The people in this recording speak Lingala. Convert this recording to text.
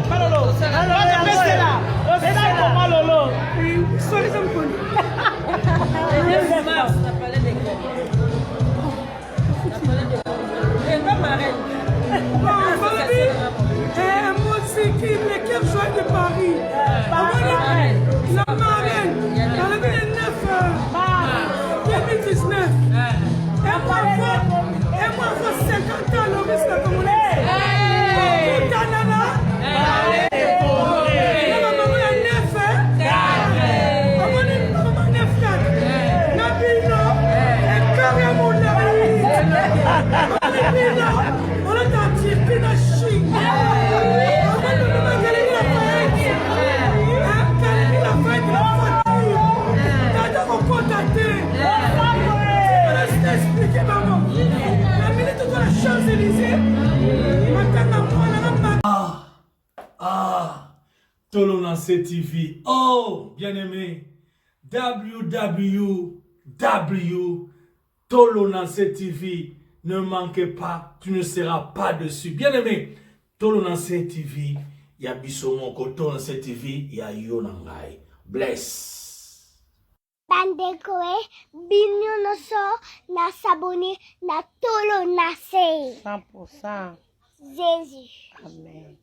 Malolo. Malolo. L'équipe joie de Paris. La marraine. Dans le 2019. Et moi, 50 ans, le risque de communauté. Tolonance TV. Oh, bien-aimé. Tolonance TV. Ne manquez pas, tu ne seras pas dessus. Bien-aimé, Tolonance TV. Il y a Bissomoko, Tolonance TV, il y a Yonangai. Bless. Bandekoe, Binyonoso, na saboni, na Tolonance. 100%. Jésus. Amen.